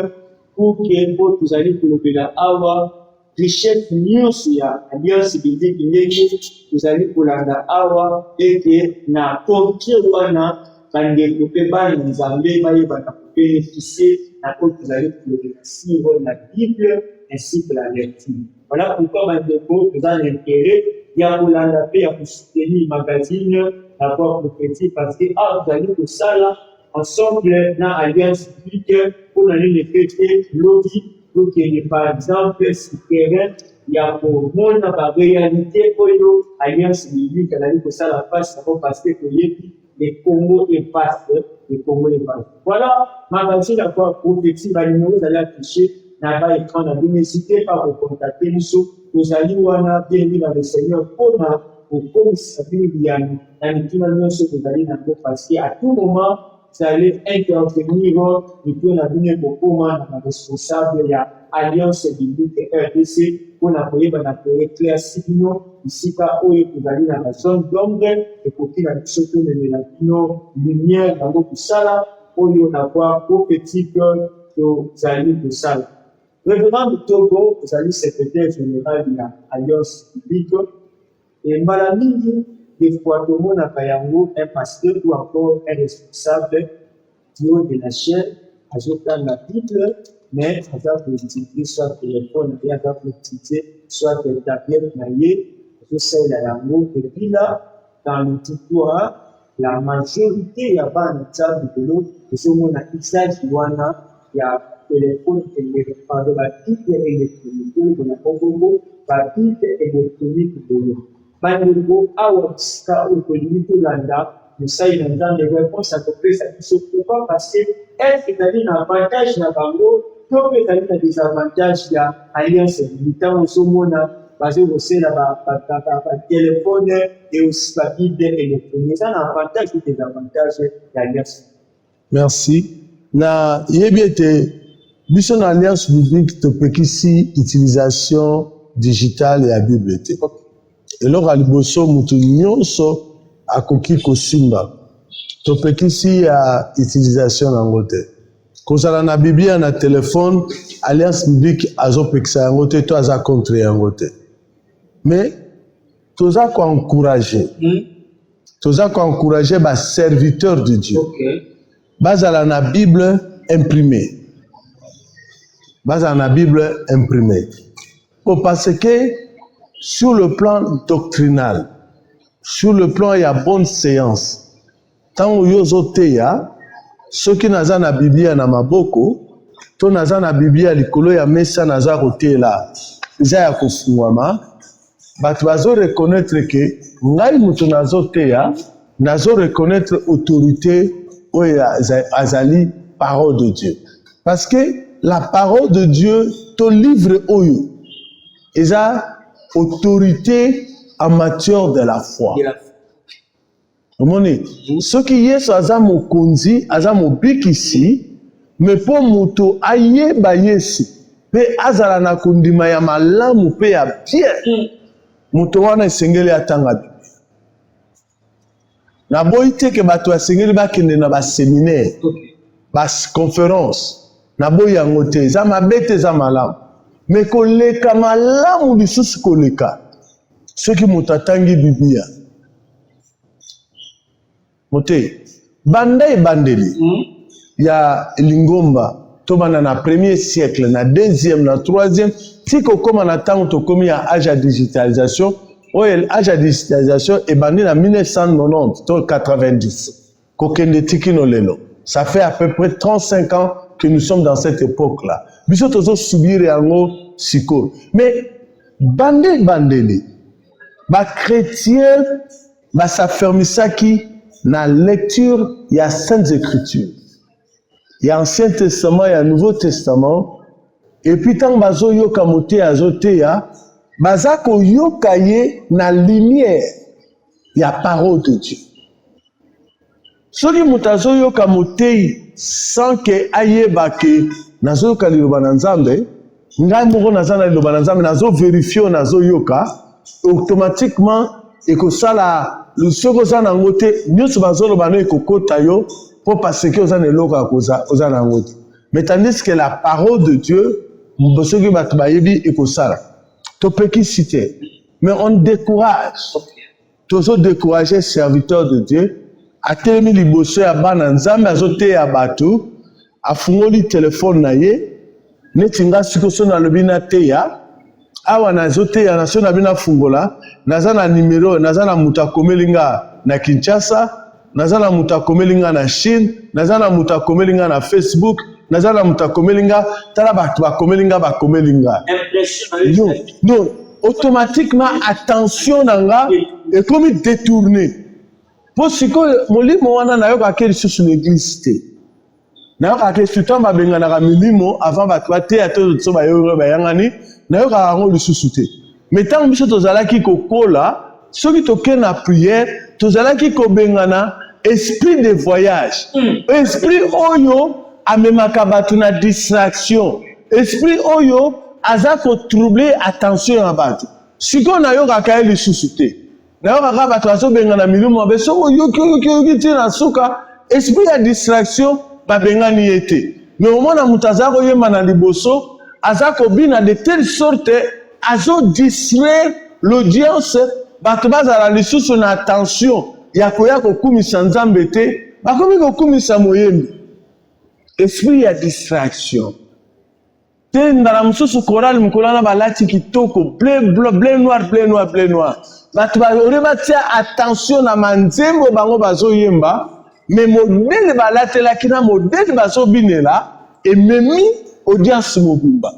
pour que vous allez pour avoir richesse nyonso ya alliance biblique ndenge tozali kolanda awa ete na portier wana bandeko mpe bana nzambe bayebaka kobénéficie na oyo tozali kolekasiro na bible ainsi que la lecture. Voilà pourquoi bandeko toza na intérêt ya kolanda mpe ya kosoutenir magazine la voix prophétique parce que awa tozali kosala ensemble na alliance biblique pour na nini fete lobi. Donc, par exemple, ce terrain, il y a pour moi la réalité pour nous, alliance biblique, elle a dit que ça la passe, ça va passer que les Congo et passe, les Congo et passe. Voilà, magazine à quoi prophétique, va nous allez afficher, n'a pas écran, n'hésitez pas à vous contacter, nous allons voir, bienvenue dans le Seigneur, pour comme ça veut dire, dans les finalement, ce que vous allez dans parce qu'à tout moment, vous allez intervenir et puis on a bien beaucoup de responsable de l'Alliance biblique RDC pour appuyer clair signaux ici car où vous allez dans la zone d'ombre et pour qu'il y ait surtout les lumière dans votre salle pour y avoir prophétique vous allez de salle. Révérend de Togo, vous allez secrétaire général de l'Alliance biblique et Malamini. Des fois, tout le monde a pas un pasteur ou encore un responsable de la chaîne, à dans la Bible, mais à utiliser soit téléphone, à utiliser soit des tablettes maillées, je sais la langue, et puis là, dans le tutorat, la majorité, il y a pas un table de l'eau, et ce monde a usage, il y a téléphone et la Bible électronique, de la Congo, la Bible électronique de l'eau. Bandeko awa sika okolimi tolanda mosali na nzambe réponse akopesa biso pourquoi parce que est ezali na avantage na bango to mpe ezali na désavantage ya alliance militant ozomona bazokosala batelefone et aussi babible électronique eza na avantage et désavantage ya alliance. Merci. Na yebi ete biso na alliance biblique topekisi utilisation digitale ya bible te. eloko ya liboso moto nyonso akoki kosimba topekisi ya utilisation nango te kozala na biblia na telefone alliance biblique azopekisa yango te to aza contre yango te mais toza koencourager baserviteur de Dieu bazala na bible imprimée parce que sur le plan doctrinal, sur le plan il y a bonne séance. Tant que yozo teya, ceux qui naza na Biblia na maboko, to naza na Biblia likolo ya mesa naza kote la. Eza ya kofungwama, batu bazo reconnaître que ngai mutu nazo teya, nazo reconnaître autorité oya azali parole de Dieu. Parce que la parole de Dieu, ton livre oyo, eza autorité en matière de la foi. Ce qui est aza mokonzi, aza mobikisi, mais pour moto aye bayesi, pe azala na kundima ya malamu pe ya bien. Moto wana esengeli atanga Biblia. Na boite ke bato esengeli bakende na ba séminaire, ba conférence, na boya ngote, za mabete za malamu. Mais koleka malamu lisusu koleka soki moto atangi Biblia mote banda ebandeli ya lingomba tobana na premier siècle na deuxième na troisième tiko koma na tango tokomi ya âge ya digitalisation oyo âge ya digitalisation ebandi na 1990 to 90 kokende tikino lelo ça fait à peu près 35 ans que nous sommes dans cette époque-là. Biso tozo subir yango siko. Mais bandeli, ba chrétien, ba s'affermissa qui na lecture il y a saintes écritures. Il y a Ancien Testament, il y a Nouveau Testament et puis tant bazo yoka moté azoteya baza ko yoka ye na lumière ya parole de Dieu. Soki mutazo yoka moté sans que ayeba ke nazo yoka liloba na Nzambe, ngai moko naza na liloba na Nzambe nazo vérifier nazo yoka, automatiquement ekosala lusoko oza nango te nyonso bazoloba no ekokota yo po parce que oza na eloko ya oza nango te. Mais tandis que la parole de Dieu soki bato bayebi ekosala topekisi te. Mais on décourage, tozo décourager serviteur de Dieu atelemi liboso ya bana Nzambe azoteya bato afungoli telefone na ye neti nga sikoso nalobi nateya awa nazoteya na so na bina fungola naza na numero naza na mutu akomeli nga na Kinshasa, naza na mutu akomeli nga na Chine, naza na mutu akomeli nga na Facebook, naza na mutu akomeli nga tala bato bakomeli nga non automatiquement attention na nga ekomi détourné. Po sikoyo molimo wana nayoka ke lisusu l'église te. Nayoka ke sutan babenganaka milimo avant bato bateya to so bayoyo bayangani nayoka yango lisusu te. Mais tant biso tozalaki kokola soki tokende na prière tozalaki kobengana esprit de voyage. Esprit oyo amemaka bato na distraction. Esprit oyo aza kotroubler attention ya bato. Sikoyo nayokaka ye lisusu te. Nayokaka bato bazobengana milimo mabe soko yoki te na suka esprit ya distraction babengani ye te. Mais omona moto aza koyemba na liboso aza kobina de telle sorte azo distraire l'audience bato bazala lisusu na attention ya koya kokumisa Nzambe te bakomi kokumisa moyembi. Esprit ya distraction. Te ndala mosusu chorale mukolana balati kitoko bleu noir. Bato ore batia attention na manzembo bango bazoyemba mais modèle balatelaki na modèle bazobinela ememi audience mobimba.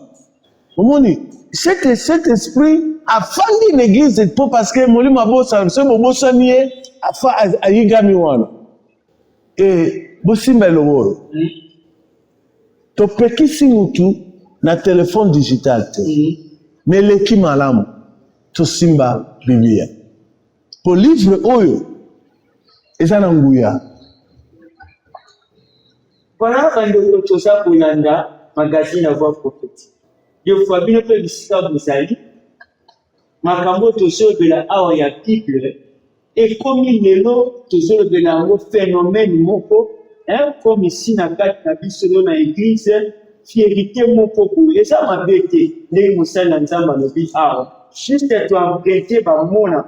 Omoni cet esprit afandi l'église po parce que molimo abosa se bobosani ye afa ayigami wana bosimba elongoro topekisi mutu na telefone digital te mais leki malamu tosimba Biblia po livre oyo eza na nguya. Voilà quand toza kolanda magazine à voix prophétique. Deux fois bien peu bisika bozali makambo tozobela awa ya Bible ekomi lelo tozobela yango phénomène moko comme ici na kati na biso na église fierté moko boye eza mabe te ndenge mosali na Nzambe alobi awa juste toemprunter bamona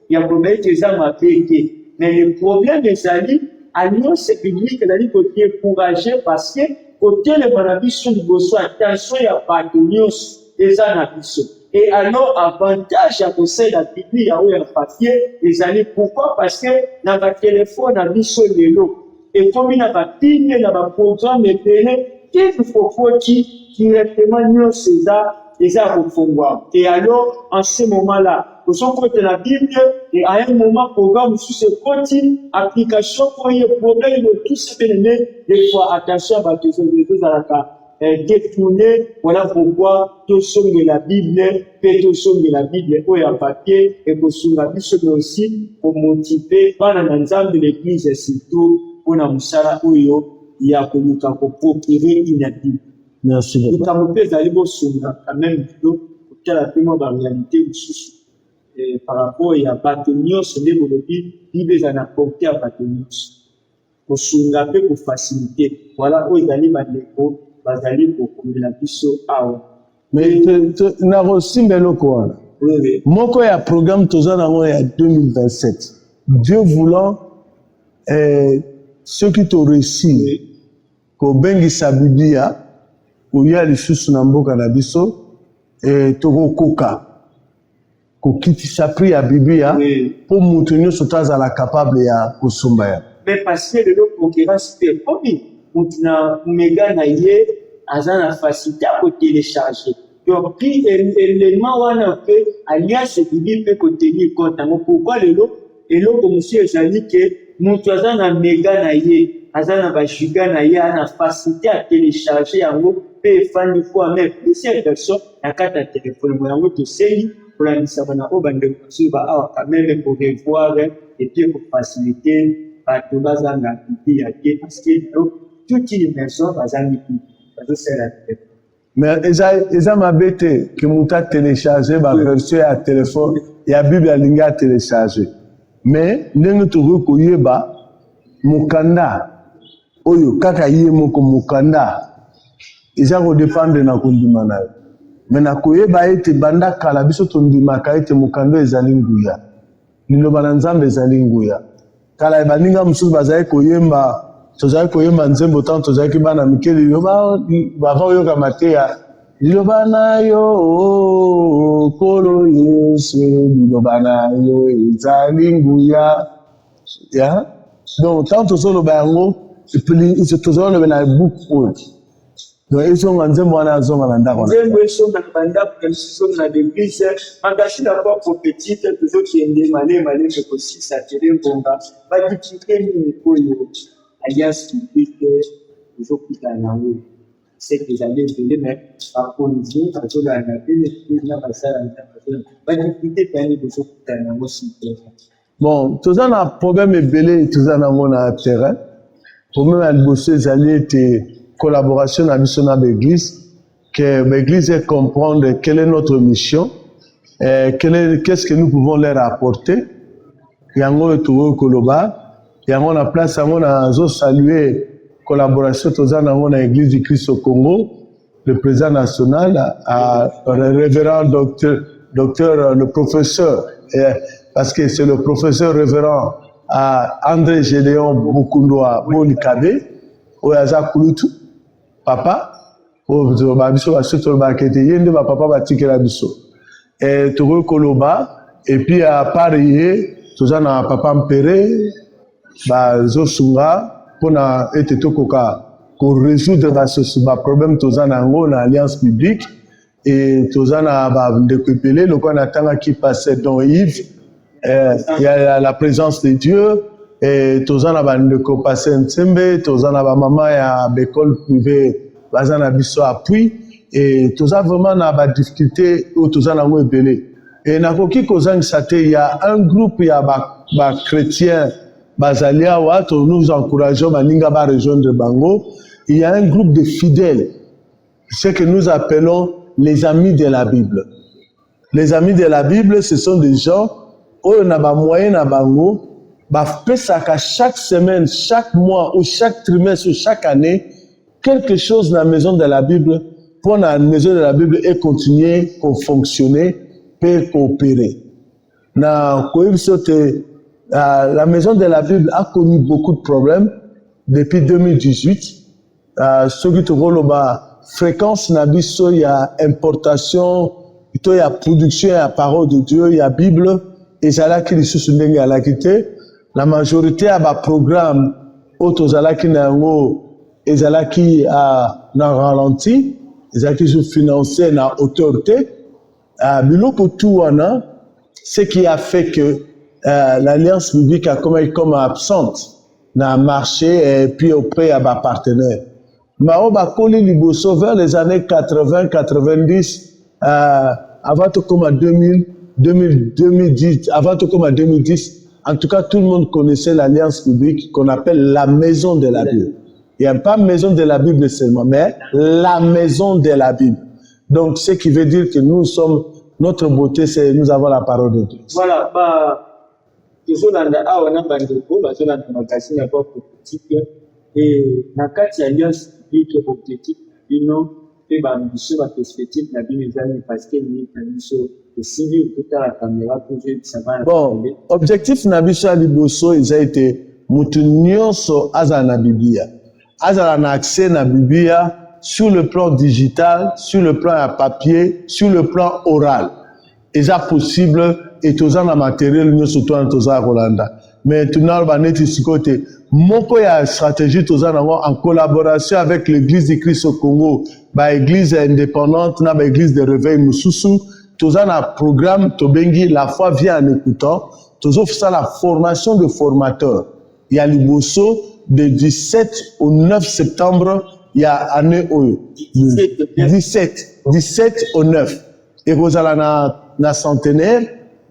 ya kobela ete eza mabe te. Mais le problème ezali alliance biblique ezali kodécourager parce que kotelema na biso liboso attention ya bato nyonso eza na biso. Et alors avantage ya kosalela Bible ya oyo ya papier ezali pourquoi parce que na batelefone na biso lelo ekomi na bapine na baprogramme ebele qu'il faut directement nyonso eza kofungwa. Et alors en ce moment-là on côté la Bible et à un moment programme sous ce côté application pour y problème de tout ce phénomène des fois attention à bateau à la détourner. Voilà pourquoi tout son de la Bible fait tout son de la Bible au en papier et pour sur la Bible mais aussi pour motiver par l'ensemble de l'église surtout pour la musala oyo il y a pour nous procurer une Bible. Merci beaucoup. Nous avons fait d'aller au sunga quand même pour quelle la réalité aussi. Par rapport à Batonios, les monophiles, ils ont apporté à Batonios. Pour s'engager, pour faciliter. Voilà où ils allaient pour la biso. Mais nous avons aussi un quoi. Mon ya programme Tozana ya 2027. Dieu voulant, ceux qui t'ont réussi, qu'au bengi sabibia, où il y a les sous namboka na biso, et toro koka. Kokitisa pri ya Biblia pour montrer sur ta la capable ya kosomba ya. Mais parce que le concurrence fait komi mutuna mega na ye azana facilité à télécharger. Donc puis élément wana fait alliance Bible peut contenir compte. Pourquoi le comme monsieur Jali que mutu azana mega na ye azana ba giga na ye ana facilité à télécharger yango pe fandi fois même plusieurs personnes na kati ya telefone yango toseli kolandisa bana oyo bandeko mosusu baawa quand même korevoir et puis kofacilite bato baza na bibi te parce que toute une personne bazangi bazosala telefone. Mais eza mabe te ke moto atélécharge baversion ya telefone ya bible alingi atélécharge. Mais ndenge tokoki koyeba mokanda oyo kaka ye moko mokanda eza kodépendre na kondima na yo. Mais na koyeba ete banda kala biso tondimaka ete mokanda ezali nguya, liloba na Nzambe ezali nguya. Kala baninga mosusu bazali koyemba, tozali koyemba nzembo tanto tozalaki bana mike liloba bava oyoka mateya liloba na yo kolo Yesu liloba na yo ezali nguya. Donc tant tozoloba yango tozoloba na book oyo. Donc ezonga nzembo wana azonga na ndako na nzembo esonga na bandako na biso na l'église magashi na kwa petite tozokende malema kosisa tere ngonga badifike nini oyo alliance publique tozokutana nango seke ezali ebele me bakonzi bazolanda pene na basala badifike tani tozokutana nango site. Bon, toza na problème ebele toza nango na terrain. Problème ya liboso ezali ete collaboration na biso na l'église, que l'église comprendre quelle est notre mission, qu'est-ce que nous pouvons leur apporter. Yango tozo koloba, yango na place yango na zo saluer collaboration toza nango na église du Christ au Congo, le président national, le révérend docteur, le professeur, parce que c'est le professeur révérend André Gédéon Bokundwa Bolikabe, Oyaza Kulutu, papa, babiso basoto bakete yende ba papa batikela biso. Et toko koloba et puis à parier toza na papa mpere bazo sunga pona ete tokoka ko résoudre ba problème toza na ngo na alliance publique et toza na ba ndeko epele loko na tanga qui passait dans Yves. Il y a la présence de Dieu et tozana bandeko passé nsembe tozana ba mama ya l'école privée bazana biso appui et toza vraiment na ba difficulté ou tozana ngo ebele et nakoki kozangisa te il y a un groupe ya ba chrétiens bazalia wa to nous encourageons baninga ba rejoindre bango. Il y a un groupe de fidèles, ce que nous appelons les amis de la Bible. Les amis de la Bible, ce sont des gens oyo na ba moyen na bango ba pesaka chaque semaine, chaque mois ou chaque trimestre ou chaque année quelque chose dans la maison de la Bible pour la maison de la Bible et continuer à fonctionner et coopérer. La maison de la Bible a connu beaucoup de problèmes depuis 2018. Ce qui te rôle fréquence na biso il y a importation, il y a production, il y a parole de Dieu, il y a Bible. Et ça là qui les sous-ndenge à la quitté. La majorité a ba programme autozalaki na ngo ezalaki na ralenti, ezalaki sous financé na autorité. Biloko tout wana, ce qui a fait que l'alliance publique a comme absente na marché et puis auprès à ba partenaires. Mao ba koli liboso vers les années 80 90 avant tout comme à 2010, avant tout comme en 2010, en tout cas, tout le monde connaissait l'alliance publique qu'on appelle la maison de la Bible. Il n'y a pas maison de la Bible seulement, mais la maison de la Bible. Donc, ce qui veut dire que nous sommes, notre beauté, c'est nous avons la parole de Dieu. Voilà, et dans quatre alliances publiques objectifs, et l'ambition, la perspective, la Bible, parce que bon, objectif Nabiso Aliboso, ils ont été moutounions sur Azana Biblia. Azana accès na Biblia sur le plan digital, sur le plan à papier, sur le plan oral. Et ça possible, et tout ça, matériel, nous surtout en tout ça, Rolanda. Mais tout n'a pas net ici côté. Mon il y a stratégie tout ça en collaboration avec l'église du Christ au Congo, bah église indépendante, na bah église de réveil Moussousou. Tout ça un programme, Tobengi, la foi vient en écoutant. Tout ça la formation de formateurs. Il y a l'Iboso de 17 au 9 septembre il y a année 17 au 9. Et vous allez na centenaire,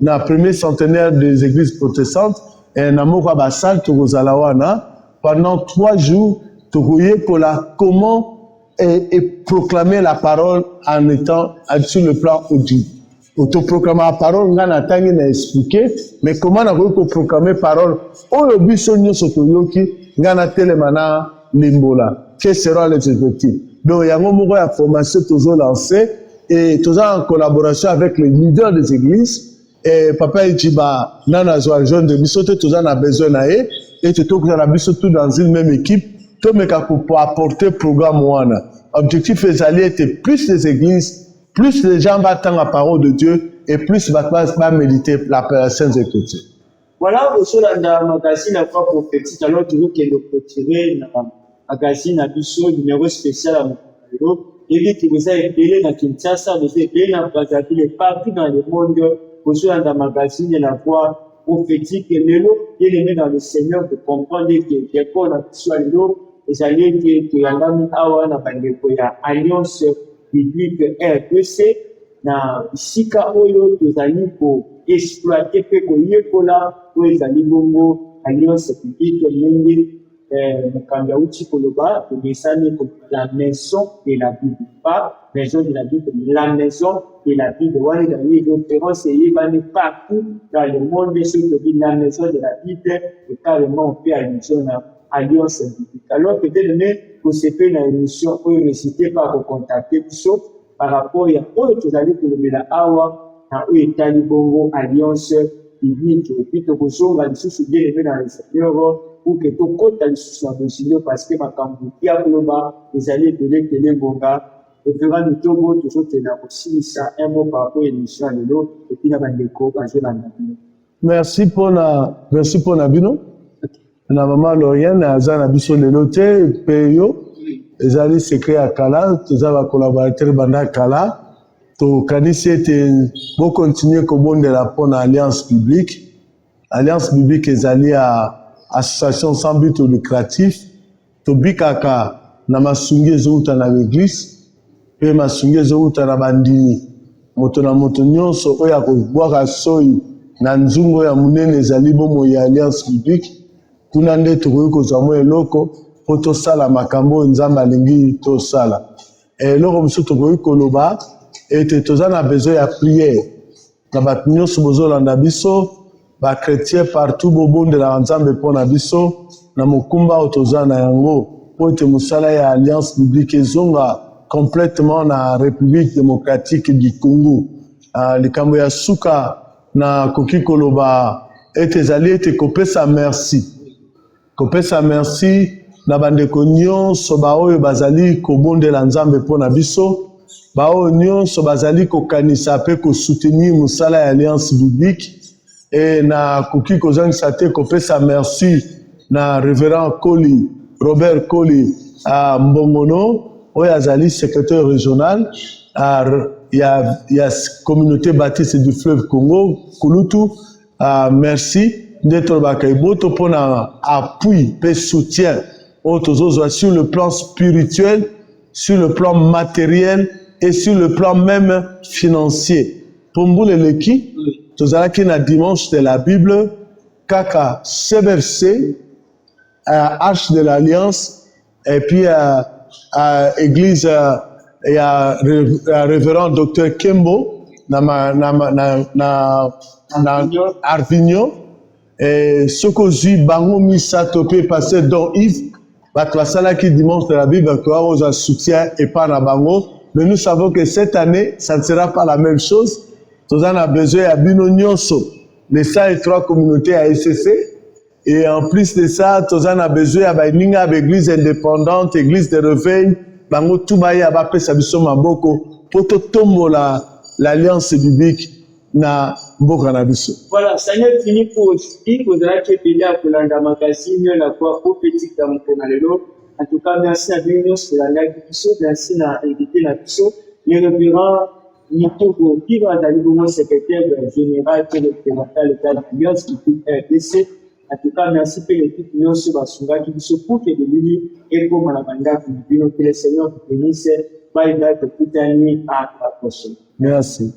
na premier centenaire des églises protestantes, et na moka basal to kozala wana pendant 3 jours to koyekola comment et proclamer la parole en étant sur le plan audio. Autoproclamer la parole, on a tangi na expliquer, mais comment on a proclamer parole, oyo biso nyonso toyoki, ngana telemana limbola. Quels seront les objectifs? Donc, il y a un moment de formation toujours lancé et toujours en collaboration avec les leaders des églises. Et papa Ichiba, nana zoa jeune de bisote, toujours on a besoin d'aide et tout on a besoin tout dans une même équipe. Tout mais pour apporter le programme wana. Objectif est d'aller être plus les églises, plus les gens battent la parole de Dieu et plus va méditer la Sainte Écriture. Voilà, au sein de la magazine à quoi prophétique, alors toujours qu'il est retiré dans le magazine à Bissau, numéro spécial à Montréal. Et que vous avez appelé dans Kinshasa, vous avez appelé dans Brazzaville, partout dans le monde, au sein de la magazine et la voix prophétique et l'élo, et les dans le Seigneur pour comprendre que les corps dans soit l'élo, et ça y est que Yangami Awa n'a pas de alliance biblique RPC, na Sika Oyo, que ça y pour exploiter pe ko yekola po ezali bongo alliance publique mingi mukanda uchi koloba kumesani ko la maison de la Bible, pas maison de la Bible, la maison de la Bible. Wale dans les références et yebani partout dans le monde sur la maison de la Bible et carrément on fait allusion à alliance biblique. Alors peut-être même pour se faire une émission où n'hésitez pas à vous contacter par rapport à autre que vous allez pour le la awa na etali bongo alliance biblique et puis tokosonga lisusu bien aimé dans le Seigneur pour que tokota lisusu na bosilo parce que makambo ya koloba ezali ebele tele bonga efera mitobo tozotela kosilisa un mot par rapport à émission lelo et puis na bandeko bazolanda bino. Merci pour na bino na mama Lauriane aza na biso lelo te pe yo ezali secret ya kala toza ba collaborateur banda kala. To kanisi ete bo continuer kobondela pona alliance biblique. Alliance biblique ezali à association sans but lucratif. To bikaka na masungi ezouta na l'église. Pe masungi ezouta na bandini. Moto na moto nyonso oyo akobwaka soi na nzungo ya munene ezali bomo ya alliance biblique. Kuna nde tokoki kozwa mwa eloko po tosala makambo nzambe alingi tosala. Eloko mosusu tokoki koloba et tous en a besoin de prière. Na batinyo subozolanda biso, ba chrétien partout bobo de la nzambe pona biso, na mokumba otozana yango, po te musala ya alliance biblique zonga complètement na République démocratique du Congo. Likambo ya suka na koki koloba ete zali ete kopesa merci. Kopesa merci na bandeko nyonso ba oyo bazali kobondela nzambe pona biso. Bao nyonso bazali kokanisa pe ko soutenir musala ya alliance biblique et na koki kozangisa te kopesa merci na révérend Koli Robert Koli à Mbongono oyo azali secrétaire régional ya communauté baptiste du fleuve Congo Kulutu. Merci d'être bakaiboto pour na appui pe soutien sur le plan spirituel, sur le plan matériel et sur le plan même financier. Pour nous, les tous na dimanche de la Bible, kaka CBFC, Arche de l'Alliance, et puis église, il y a révérend docteur Kembo, na Arvignon, et ce que j'ai bango misa topé passé dans Yves, batwasala qui dimanche de la Bible, que on a soutien et pas na bango. Mais nous savons que cette année, ça ne sera pas la même chose. Nous en avons besoin à Bino Nyonso, les 103 communautés à SCC. Et en plus de ça, nous en avons besoin à l'église indépendante, église de réveil, bango Toubaye à Bapé Sabiso Maboko, pour tomber l'alliance biblique na Mboka na biso. Voilà, ça y est fini pour aujourd'hui. Vous allez appeler à Kolanda Magazine, la voix prophétique dans mon canalelo. En tout cas, merci à Bino sur la live biso, merci à invité la biso. Les révérends Nitogo, qui va d'aller au secrétaire général, qui est le présentant de l'Alliance biblique RDC. En tout cas, merci pour l'équipe Nyonso Basunga qui se pour que de lui et comme la banda que le Seigneur vous bénisse. Bye bye, petite année, à la prochaine. Merci.